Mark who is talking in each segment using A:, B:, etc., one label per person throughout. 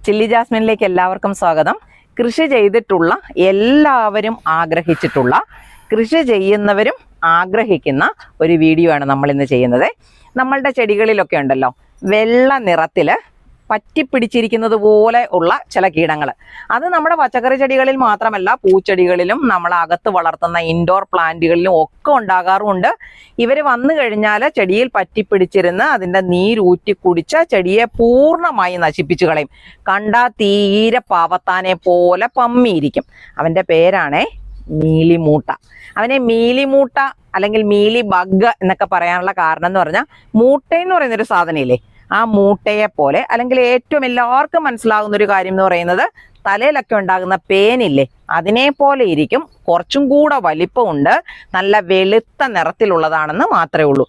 A: Chilli ജാസ്മിനിലേക്ക് എല്ലാവർക്കും സ്വാഗതം. കൃഷി ചെയ്തിട്ടുള്ള എല്ലാവരും ആഗ്രഹിച്ചിട്ടുള്ള, കൃഷി ചെയ്യുന്നവരും ആഗ്രഹിക്കുന്ന ഒരു വീഡിയോ ആണ് നമ്മൾ ഇന്ന് ചെയ്യുന്നത്. നമ്മളുടെ ചെടികളിലൊക്കെ ഉണ്ടല്ലോ വെള്ള നിറത്തില് പറ്റിപ്പിടിച്ചിരിക്കുന്നത് പോലെ ഉള്ള ചില കീടങ്ങൾ. അത് നമ്മുടെ പച്ചക്കറി ചെടികളിൽ മാത്രമല്ല, പൂച്ചെടികളിലും നമ്മൾ അകത്ത് വളർത്തുന്ന ഇൻഡോർ പ്ലാന്റുകളിലും ഒക്കെ ഉണ്ടാകാറുമുണ്ട്. ഇവർ വന്നു കഴിഞ്ഞാൽ ചെടിയിൽ പറ്റിപ്പിടിച്ചിരുന്ന് അതിൻ്റെ നീരൂറ്റി കുടിച്ച് ചെടിയെ പൂർണ്ണമായി നശിപ്പിച്ചു കളയും. കണ്ടാൽ തീരെ പാവത്താനെ പോലെ പമ്മിയിരിക്കും. അവൻ്റെ പേരാണേ മീലിമൂട്ട. അവനെ മീലിമൂട്ട അല്ലെങ്കിൽ മീലി ബഗ് എന്നൊക്കെ പറയാനുള്ള കാരണം എന്ന് പറഞ്ഞാൽ, മൂട്ടയെന്ന് പറയുന്നൊരു സാധനമില്ലേ, ആ മൂട്ടയെ പോലെ, അല്ലെങ്കിൽ ഏറ്റവും എല്ലാവർക്കും മനസ്സിലാകുന്ന ഒരു കാര്യം എന്ന് പറയുന്നത് തലയിലൊക്കെ ഉണ്ടാകുന്ന പേനില്ലേ, അതിനെ പോലെ ഇരിക്കും. കുറച്ചും കൂടെ വലിപ്പമുണ്ട്, നല്ല വെളുത്ത നിറത്തിലുള്ളതാണെന്ന് മാത്രമേ ഉള്ളൂ.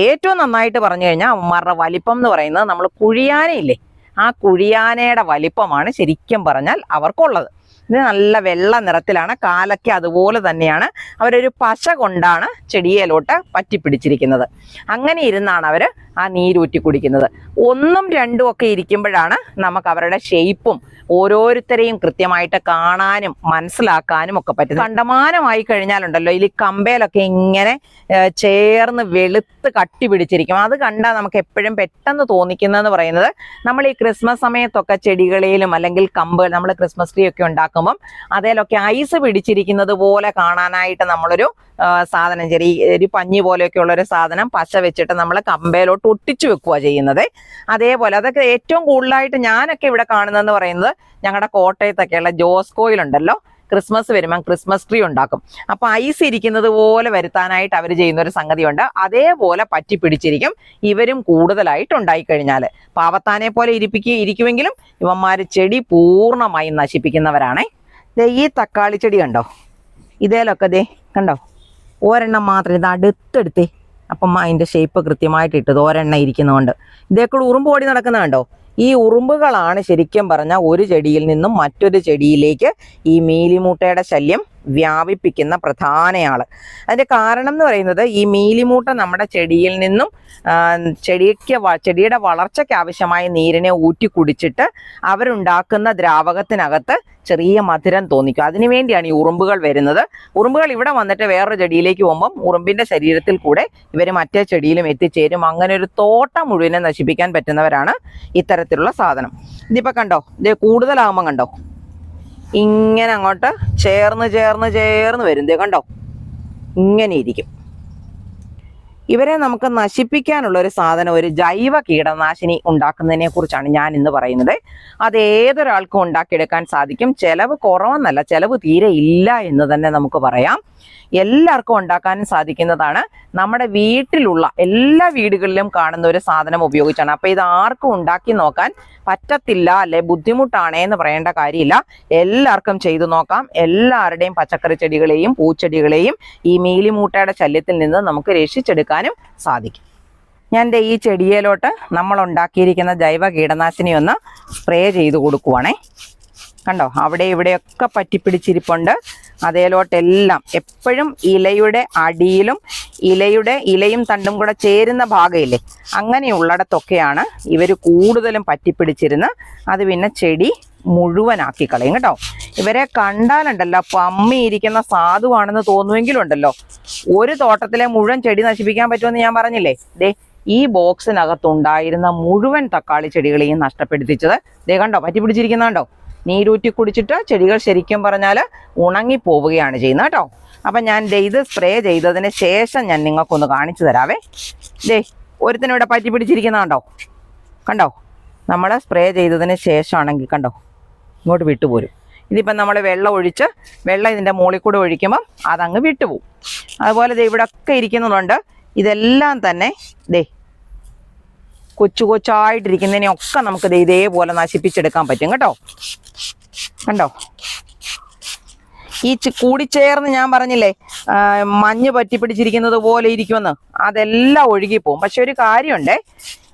A: ഏറ്റവും നന്നായിട്ട് പറഞ്ഞു കഴിഞ്ഞാൽ അവന്മാരുടെ വലിപ്പം എന്ന് പറയുന്നത് നമ്മൾ കുഴിയാനയില്ലേ, ആ കുഴിയാനയുടെ വലിപ്പമാണ് ശരിക്കും പറഞ്ഞാൽ അവർക്കുള്ളത്. ഇത് നല്ല വെള്ള നിറത്തിലാണ്, കാലൊക്കെ അതുപോലെ തന്നെയാണ്. അവരൊരു പശ കൊണ്ടാണ് ചെടിയിലോട്ട് പറ്റിപ്പിടിച്ചിരിക്കുന്നത്. അങ്ങനെ ഇരുന്നാണ് അവർ ആ നീരൂറ്റി കുടിക്കുന്നത്. 1ഉം 2ഉം ഒക്കെ ഇരിക്കുമ്പോഴാണ് നമുക്ക് അവരുടെ ഷേപ്പും ഓരോരുത്തരെയും കൃത്യമായിട്ട് കാണാനും മനസ്സിലാക്കാനും ഒക്കെ പറ്റും. കണ്ടമാനമായി കഴിഞ്ഞാലുണ്ടല്ലോ ഇതിൽ കമ്പയിലൊക്കെ ഇങ്ങനെ ചേർന്ന് വെളുത്ത് കട്ടി പിടിച്ചിരിക്കും. അത് കണ്ടാൽ നമുക്ക് എപ്പോഴും പെട്ടെന്ന് തോന്നിക്കുന്നതെന്ന് പറയുന്നത്, നമ്മൾ ഈ ക്രിസ്മസ് സമയത്തൊക്കെ ചെടികളിലും അല്ലെങ്കിൽ കമ്പുകൾ, നമ്മൾ ക്രിസ്മസ് ട്രീ ഒക്കെ ഉണ്ടാക്കുമ്പം അതിലൊക്കെ ഐസ് പിടിച്ചിരിക്കുന്നത് പോലെ കാണാനായിട്ട് നമ്മളൊരു സാധനം, ഒരു പഞ്ഞി പോലെയൊക്കെ ഉള്ളൊരു സാധനം പശ വെച്ചിട്ട് നമ്മൾ കമ്പയിലോട്ട് ഒട്ടിച്ചു വെക്കുക ചെയ്യുന്നത്. അതേപോലെ അതൊക്കെ ഏറ്റവും കൂടുതലായിട്ട് ഞാനൊക്കെ ഇവിടെ കാണുന്നതെന്ന് പറയുന്നത്, ഞങ്ങളുടെ കോട്ടയത്തൊക്കെയുള്ള ജോസ്കോയിലുണ്ടല്ലോ, ക്രിസ്മസ് വരുമ്പം ക്രിസ്മസ് ട്രീ ഉണ്ടാക്കും. അപ്പോൾ ഐസ് ഇരിക്കുന്നത് പോലെ വരുത്താനായിട്ട് അവർ ചെയ്യുന്നൊരു സംഗതിയുണ്ട്. അതേപോലെ പറ്റിപ്പിടിച്ചിരിക്കും ഇവരും കൂടുതലായിട്ട് ഉണ്ടായിക്കഴിഞ്ഞാൽ. പാവത്താനെ പോലെ ഇരിക്കുമെങ്കിലും ഇവന്മാർ ചെടി പൂർണ്ണമായും നശിപ്പിക്കുന്നവരാണേ. ഈ തക്കാളി ചെടി കണ്ടോ, ഇതേലൊക്കെ ദേ കണ്ടോ, ഒരെണ്ണം മാത്രം ഇത് അടുത്തെടുത്തേ. അപ്പം അതിൻ്റെ ഷേപ്പ് കൃത്യമായിട്ട് ഇട്ടത് ഒരെണ്ണം ഇരിക്കുന്നതുകൊണ്ട് ഇതേക്കൂടെ ഉറുമ്പ് ഓടി നടക്കുന്നത് കണ്ടോ. ഈ ഉറുമ്പുകളാണ് ശരിക്കും പറഞ്ഞാൽ ഒരു ചെടിയിൽ നിന്നും മറ്റൊരു ചെടിയിലേക്ക് ഈ മീലിമൂട്ടയുടെ ശല്യം വ്യാപിപ്പിക്കുന്ന പ്രധാന ആള്. അതിൻ്റെ കാരണം എന്ന് പറയുന്നത്, ഈ മീലിമൂട്ട നമ്മുടെ ചെടിയിൽ നിന്നും ചെടിയുടെ വളർച്ചയ്ക്ക് ആവശ്യമായ നീരിനെ ഊറ്റി കുടിച്ചിട്ട് അവരുണ്ടാക്കുന്ന ദ്രാവകത്തിനകത്ത് ചെറിയ മധുരം തോന്നിക്കും. അതിനുവേണ്ടിയാണ് ഈ ഉറുമ്പുകൾ വരുന്നത്. ഉറുമ്പുകൾ ഇവിടെ വന്നിട്ട് വേറൊരു ചെടിയിലേക്ക് പോകുമ്പം ഉറുമ്പിൻ്റെ ശരീരത്തിൽ കൂടെ ഇവർ മറ്റേ ചെടിയിലും എത്തിച്ചേരും. അങ്ങനെ ഒരു തോട്ടം മുഴുവനെ നശിപ്പിക്കാൻ പറ്റുന്നവരാണ് ഇത്തരത്തിലുള്ള സാധനം. ഇതിപ്പോൾ കണ്ടോ, ഇത് കൂടുതലാകുമ്പം കണ്ടോ ഇങ്ങനെ അങ്ങോട്ട് ചേർന്ന് വരും. ദേ കണ്ടോ, ഇങ്ങനെ ഇരിക്കും. ഇവരെ നമുക്ക് നശിപ്പിക്കാനുള്ള ഒരു സാധനം, ഒരു ജൈവ കീടനാശിനി ഉണ്ടാക്കുന്നതിനെ കുറിച്ചാണ് ഞാൻ ഇന്ന് പറയുന്നത്. അത് ഏതൊരാൾക്കും ഉണ്ടാക്കിയെടുക്കാൻ സാധിക്കും. ചെലവ് കുറവെന്നല്ല, ചെലവ് തീരെ ഇല്ല എന്ന് തന്നെ നമുക്ക് പറയാം. എല്ലാവർക്കും ഉണ്ടാക്കാനും സാധിക്കുന്നതാണ്. നമ്മുടെ വീട്ടിലുള്ള എല്ലാ വീടുകളിലും കാണുന്ന ഒരു സാധനം ഉപയോഗിച്ചാണ്. അപ്പോൾ ഇത് ആർക്കും ഉണ്ടാക്കി നോക്കാൻ പറ്റത്തില്ല, അല്ലെ ബുദ്ധിമുട്ടാണേ എന്ന് പറയേണ്ട കാര്യമില്ല. എല്ലാവർക്കും ചെയ്തു നോക്കാം. എല്ലാവരുടെയും പച്ചക്കറി ചെടികളെയും പൂച്ചെടികളെയും ഈ മീലിമൂട്ടയുടെ ശല്യത്തിൽ നിന്ന് നമുക്ക് രക്ഷിച്ചെടുക്കാനും സാധിക്കും. ഞാൻ ഈ ചെടിയിലോട്ട് നമ്മൾ ഉണ്ടാക്കിയിരിക്കുന്ന ജൈവ കീടനാശിനി ഒന്ന് സ്പ്രേ ചെയ്ത് കൊടുക്കുവാണേ. കണ്ടോ, അവിടെ ഇവിടെയൊക്കെ പറ്റിപ്പിടിച്ചിരിപ്പുണ്ട്. അതേലോട്ടെല്ലാം എപ്പോഴും ഇലയുടെ അടിയിലും ഇലയും തണ്ടും കൂടെ ചേരുന്ന ഭാഗമില്ലേ, അങ്ങനെയുള്ളിടത്തൊക്കെയാണ് ഇവർ കൂടുതലും പറ്റിപ്പിടിച്ചിരുന്ന് അത് പിന്നെ ചെടി മുഴുവനാക്കി കളയും കേട്ടോ. ഇവരെ കണ്ടാലുണ്ടല്ലോ പമ്മിയിരിക്കുന്ന സാധുവാണെന്ന് തോന്നുമെങ്കിലും ഉണ്ടല്ലോ, ഒരു തോട്ടത്തിലെ മുഴുവൻ ചെടി നശിപ്പിക്കാൻ പറ്റുമെന്ന് ഞാൻ പറഞ്ഞില്ലേ. ദേ ഈ ബോക്സിനകത്തുണ്ടായിരുന്ന മുഴുവൻ തക്കാളി ചെടികളെയും നഷ്ടപ്പെടുത്തിച്ചത് ദേ കണ്ടോ, പറ്റിപ്പിടിച്ചിരിക്കുന്നുണ്ടോ. നീരൂറ്റി കുടിച്ചിട്ട് ചെടികൾ ശരിക്കും പറഞ്ഞാൽ ഉണങ്ങിപ്പോവുകയാണ് ചെയ്യുന്നത് കേട്ടോ. അപ്പം ഞാൻ ഇത് സ്പ്രേ ചെയ്തതിന് ശേഷം ഞാൻ നിങ്ങൾക്കൊന്ന് കാണിച്ചു തരാവേ. ഒരുത്തിനിവിടെ പറ്റി പിടിച്ചിരിക്കുന്നതുണ്ടോ, കണ്ടോ. നമ്മൾ സ്പ്രേ ചെയ്തതിന് ശേഷമാണെങ്കിൽ കണ്ടോ ഇങ്ങോട്ട് വിട്ടുപോരും. ഇതിപ്പം നമ്മൾ വെള്ളം ഇതിൻ്റെ മുകളിൽ കൂടെ ഒഴിക്കുമ്പം അതങ്ങ് വിട്ടുപോകും. അതുപോലെ ഇവിടെ ഒക്കെ ഇരിക്കുന്നുണ്ട്. ഇതെല്ലാം തന്നെ കൊച്ചായിട്ടിരിക്കുന്നതിനെയൊക്കെ നമുക്ക് ഇതേപോലെ നശിപ്പിച്ചെടുക്കാൻ പറ്റും കേട്ടോ. കണ്ടോ, ഈ കൂടിച്ചേർന്ന് ഞാൻ പറഞ്ഞില്ലേ മഞ്ഞ് പറ്റിപ്പിടിച്ചിരിക്കുന്നത് പോലെ ഇരിക്കുമെന്ന്, അതെല്ലാം ഒഴുകിപ്പോവും. പക്ഷെ ഒരു കാര്യമുണ്ടേ,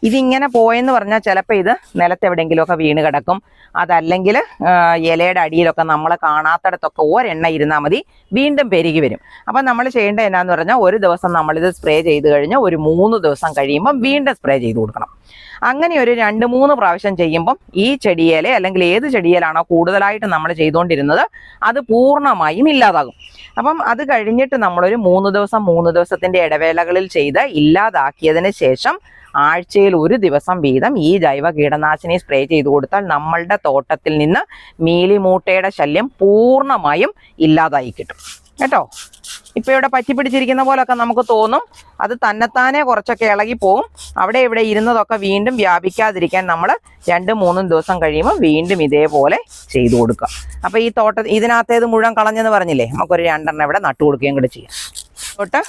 A: ഇതിങ്ങനെ പോയെന്ന് പറഞ്ഞാൽ ചിലപ്പോൾ ഇത് നിലത്തെവിടെയെങ്കിലുമൊക്കെ വീണ് കിടക്കും. അതല്ലെങ്കിൽ ഇലയുടെ അടിയിലൊക്കെ നമ്മൾ കാണാത്തടത്തൊക്കെ ഒരെണ്ണ ഇരുന്നാൽ മതി, വീണ്ടും പെരുകി വരും. അപ്പം നമ്മൾ ചെയ്യേണ്ടത് എന്നാന്ന് പറഞ്ഞാൽ ഒരു ദിവസം നമ്മളിത് സ്പ്രേ ചെയ്ത് കഴിഞ്ഞ് ഒരു 3 ദിവസം കഴിയുമ്പം വീണ്ടും സ്പ്രേ ചെയ്ത് കൊടുക്കണം. അങ്ങനെ ഒരു 2-3 പ്രാവശ്യം ചെയ്യുമ്പം ഈ ചെടിയേലെ അല്ലെങ്കിൽ ഏത് ചെടിയേലാണോ കൂടുതലായിട്ട് നമ്മൾ ചെയ്തുകൊണ്ടിരുന്നത് അത് പൂർണ്ണമായും ഇല്ലാതാകും. അപ്പം അത് കഴിഞ്ഞിട്ട് നമ്മളൊരു 3 ദിവസത്തിൻ്റെ ഇടവേളകളിൽ ചെയ്ത് ഇല്ലാതാക്കിയതിന് ശേഷം ആഴ്ചയിൽ ഒരു ദിവസം വീതം ഈ ജൈവ കീടനാശിനി സ്പ്രേ ചെയ്ത് കൊടുത്താൽ നമ്മളുടെ തോട്ടത്തിൽ നിന്ന് മീലിമൂട്ടയുടെ ശല്യം പൂർണ്ണമായും ഇല്ലാതായി കിട്ടും കേട്ടോ. ഇപ്പം ഇവിടെ പറ്റിപ്പിടിച്ചിരിക്കുന്ന പോലൊക്കെ നമുക്ക് തോന്നും, അത് തന്നെത്താനെ കുറച്ചൊക്കെ ഇളകി പോവും. അവിടെ ഇവിടെ ഇരുന്നതൊക്കെ വീണ്ടും വ്യാപിക്കാതിരിക്കാൻ നമ്മൾ 2-3 ദിവസം കഴിയുമ്പോൾ വീണ്ടും ഇതേപോലെ ചെയ്തു കൊടുക്കുക. അപ്പം ഈ ഇതിനകത്തേത് മുഴുവൻ കളഞ്ഞെന്ന് പറഞ്ഞില്ലേ, നമുക്കൊരു 2 ഇവിടെ നട്ടു കൊടുക്കുകയും കൂടെ ചെയ്യാം. തൊട്ട്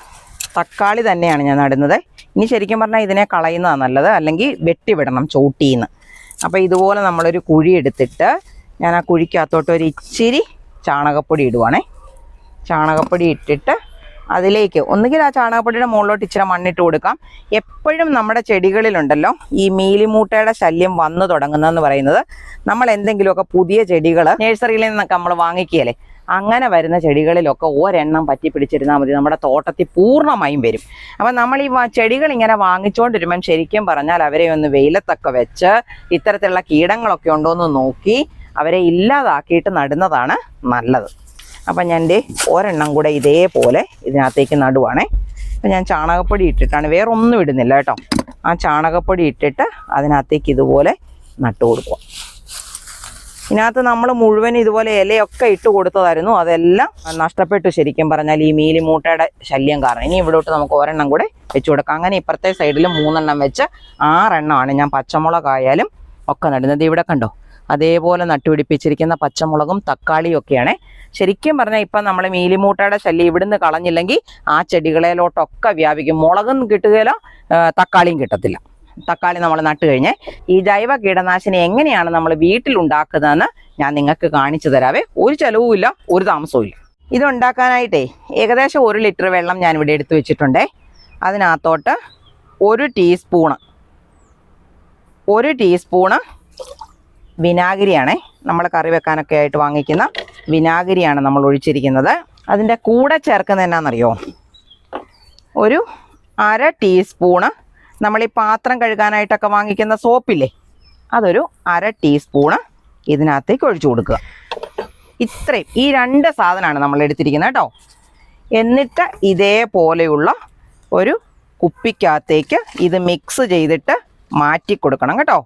A: തക്കാളി തന്നെയാണ് ഞാൻ നടുന്നത്. ഇനി ശരിക്കും പറഞ്ഞാൽ ഇതിനെ കളയുന്നതാണ് നല്ലത്, അല്ലെങ്കിൽ വെട്ടിവിടണം ചോട്ടീന്ന്. അപ്പോൾ ഇതുപോലെ നമ്മളൊരു കുഴി എടുത്തിട്ട് ഞാൻ ആ കുഴിക്കകത്തോട്ട് ഒരു ഇച്ചിരി ചാണകപ്പൊടി ഇടുവാണേ. ചാണകപ്പൊടി ഇട്ടിട്ട് അതിലേക്ക് ഒന്നുകിൽ ആ ചാണകപ്പൊടിയുടെ മുകളിലോട്ട് ഇച്ചിരി മണ്ണിട്ട് കൊടുക്കാം. എപ്പോഴും നമ്മുടെ ചെടികളിലുണ്ടല്ലോ ഈ മീലിമൂട്ടയുടെ ശല്യം വന്നു തുടങ്ങുന്നതെന്ന് പറയുന്നത് നമ്മൾ എന്തെങ്കിലുമൊക്കെ പുതിയ ചെടികൾ നഴ്സറിയിൽ നിന്നൊക്കെ നമ്മൾ വാങ്ങിക്കുകയല്ലേ, അങ്ങനെ വരുന്ന ചെടികളിലൊക്കെ ഒരെണ്ണം പറ്റി പിടിച്ചിരുന്നാൽ മതി, നമ്മുടെ തോട്ടത്തിൽ പൂർണ്ണമായും വരും. അപ്പം നമ്മൾ ഈ ചെടികൾ ഇങ്ങനെ വാങ്ങിച്ചുകൊണ്ടിരുമ്പം ശരിക്കും പറഞ്ഞാൽ അവരെ ഒന്ന് വെയിലത്തൊക്കെ വെച്ച് ഇത്തരത്തിലുള്ള കീടങ്ങളൊക്കെ ഉണ്ടോ എന്ന് നോക്കി അവരെ ഇല്ലാതാക്കിയിട്ട് നടുന്നതാണ് നല്ലത്. അപ്പം ഞാൻ ഒരെണ്ണം കൂടെ ഇതേപോലെ ഇതിനകത്തേക്ക് നടുവാണേ. അപ്പം ഞാൻ ചാണകപ്പൊടി ഇട്ടിട്ടാണ്, വേറെ ഒന്നും ഇടുന്നില്ല കേട്ടോ. ആ ചാണകപ്പൊടി ഇട്ടിട്ട് അതിനകത്തേക്ക് ഇതുപോലെ നട്ടു കൊടുക്കുക. ഇതിനകത്ത് നമ്മൾ മുഴുവൻ ഇതുപോലെ ഇലയൊക്കെ ഇട്ട് കൊടുത്തതായിരുന്നു, അതെല്ലാം നഷ്ടപ്പെട്ടു ശരിക്കും പറഞ്ഞാൽ ഈ മീലിമൂട്ടയുടെ ശല്യം കാരണം. ഇനി ഇവിടോട്ട് നമുക്ക് ഒരെണ്ണം കൂടെ വെച്ച് കൊടുക്കാം. അങ്ങനെ ഇപ്പുറത്തെ സൈഡിൽ 3 എണ്ണം വെച്ച് 6 എണ്ണമാണ് ഞാൻ പച്ചമുളകായാലും ഒക്കെ നടുന്നത്. ഇവിടെ കണ്ടോ, അതേപോലെ നട്ടുപിടിപ്പിച്ചിരിക്കുന്ന പച്ചമുളകും തക്കാളിയും ഒക്കെയാണ്. ശരിക്കും പറഞ്ഞാൽ ഇപ്പം നമ്മൾ മീലിമൂട്ടയുടെ ശല്യം ഇവിടുന്ന് കളഞ്ഞില്ലെങ്കിൽ ആ ചെടികളിലോട്ടൊക്കെ വ്യാപിക്കും. മുളകും കിട്ടുകയില്ല, തക്കാളിയും കിട്ടത്തില്ല. തക്കാളി നമ്മൾ നട്ട് കഴിഞ്ഞ് ഈ ജൈവ കീടനാശിനി എങ്ങനെയാണ് നമ്മൾ വീട്ടിലുണ്ടാക്കുന്നതെന്ന് ഞാൻ നിങ്ങൾക്ക് കാണിച്ചു തരാവേ. ഒരു ചിലവുമില്ല, ഒരു താമസവും ഇല്ല. ഇതുണ്ടാക്കാനായിട്ടേ ഏകദേശം 1 ലിറ്റർ വെള്ളം ഞാനിവിടെ എടുത്തു വെച്ചിട്ടുണ്ടേ. അതിനകത്തോട്ട് 1 ടീസ്പൂണ് വിനാഗിരിയാണേ, നമ്മൾ കറി വെക്കാനൊക്കെ ആയിട്ട് വാങ്ങിക്കുന്ന വിനാഗിരിയാണ് നമ്മൾ ഒഴിച്ചിരിക്കുന്നത്. അതിൻ്റെ കൂടെ ചേർക്കുന്നത് എന്നാണെന്നറിയോ, ഒരു 1/2 ടീസ്പൂണ് നമ്മൾ ഈ പാത്രം കഴുകാനായിട്ടൊക്കെ വാങ്ങിക്കുന്ന സോപ്പില്ലേ, അതൊരു 1/2 ടീസ്പൂണ് ഇതിനകത്തേക്ക് ഒഴിച്ചു കൊടുക്കുക. ഇത്രയും ഈ 2 സാധനമാണ് നമ്മൾ എടുത്തിരിക്കുന്നത് കേട്ടോ. എന്നിട്ട് ഇതേപോലെയുള്ള ഒരു കുപ്പിക്കകത്തേക്ക് ഇത് മിക്സ് ചെയ്തിട്ട് മാറ്റി കൊടുക്കണം കേട്ടോ.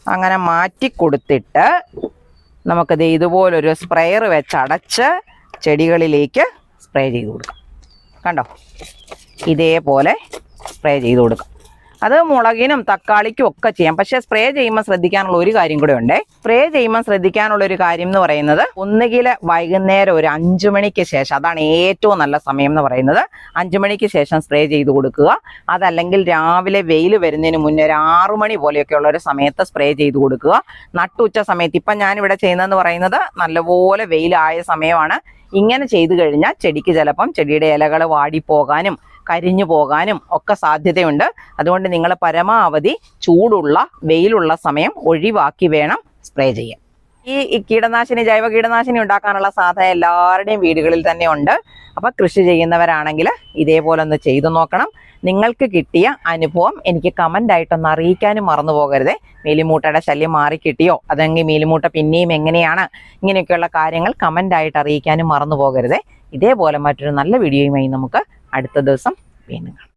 A: അങ്ങനെ മാറ്റി കൊടുത്തിട്ട് നമുക്കത് ഇതുപോലൊരു സ്പ്രെയർ വെച്ച് അടച്ച് ചെടികളിലേക്ക് സ്പ്രേ ചെയ്ത് കൊടുക്കാം. കണ്ടോ, ഇതേപോലെ സ്പ്രേ ചെയ്ത് കൊടുക്കാം. അത് മുളകിനും തക്കാളിക്കും ഒക്കെ ചെയ്യാം. പക്ഷെ സ്പ്രേ ചെയ്യുമ്പോൾ ശ്രദ്ധിക്കാനുള്ള ഒരു കാര്യം കൂടെ ഉണ്ട്. സ്പ്രേ ചെയ്യുമ്പോൾ ശ്രദ്ധിക്കാനുള്ള ഒരു കാര്യം എന്ന് പറയുന്നത്, ഒന്നുകിൽ വൈകുന്നേരം ഒരു 5 മണിക്ക് ശേഷം, അതാണ് ഏറ്റവും നല്ല സമയം എന്ന് പറയുന്നത്, 5 മണിക്ക് ശേഷം സ്പ്രേ ചെയ്ത് കൊടുക്കുക. അതല്ലെങ്കിൽ രാവിലെ വെയിൽ വരുന്നതിന് മുന്നേ ഒരു 6 മണി പോലെയൊക്കെയുള്ള ഒരു സമയത്ത് സ്പ്രേ ചെയ്ത് കൊടുക്കുക. നട്ടുച്ച സമയത്ത്, ഇപ്പം ഞാനിവിടെ ചെയ്യുന്നതെന്ന് പറയുന്നത് നല്ലപോലെ വെയിലായ സമയമാണ്. ഇങ്ങനെ ചെയ്തു കഴിഞ്ഞാൽ ചെടിക്ക് ചിലപ്പം ചെടിയുടെ ഇലകൾ വാടിപ്പോകാനും കരിഞ്ഞു പോകാനും ഒക്കെ സാധ്യതയുണ്ട്. അതുകൊണ്ട് നിങ്ങൾ പരമാവധി ചൂടുള്ള വെയിലുള്ള സമയം ഒഴിവാക്കി വേണം സ്പ്രേ ചെയ്യാൻ. ഈ കീടനാശിനി, ജൈവ കീടനാശിനി ഉണ്ടാക്കാനുള്ള സാധനം എല്ലാവരുടെയും വീടുകളിൽ തന്നെ ഉണ്ട്. അപ്പോൾ കൃഷി ചെയ്യുന്നവരാണെങ്കിൽ ഇതേപോലെ ഒന്ന് ചെയ്തു നോക്കണം. നിങ്ങൾക്ക് കിട്ടിയ അനുഭവം എനിക്ക് കമൻ്റായിട്ടൊന്ന് അറിയിക്കാനും മറന്നു പോകരുതേ. മീലിമൂട്ടയുടെ ശല്യം മാറിക്കിട്ടിയോ, അതെങ്കിൽ മീലിമൂട്ട പിന്നെയും എങ്ങനെയാണ്, ഇങ്ങനെയൊക്കെയുള്ള കാര്യങ്ങൾ കമൻ്റായിട്ട് അറിയിക്കാനും മറന്നു പോകരുതേ. ഇതേപോലെ മറ്റൊരു നല്ല വീഡിയോയുമായി നമുക്ക് അടുത്ത ദിവസം വീണ്ടും കാണാം.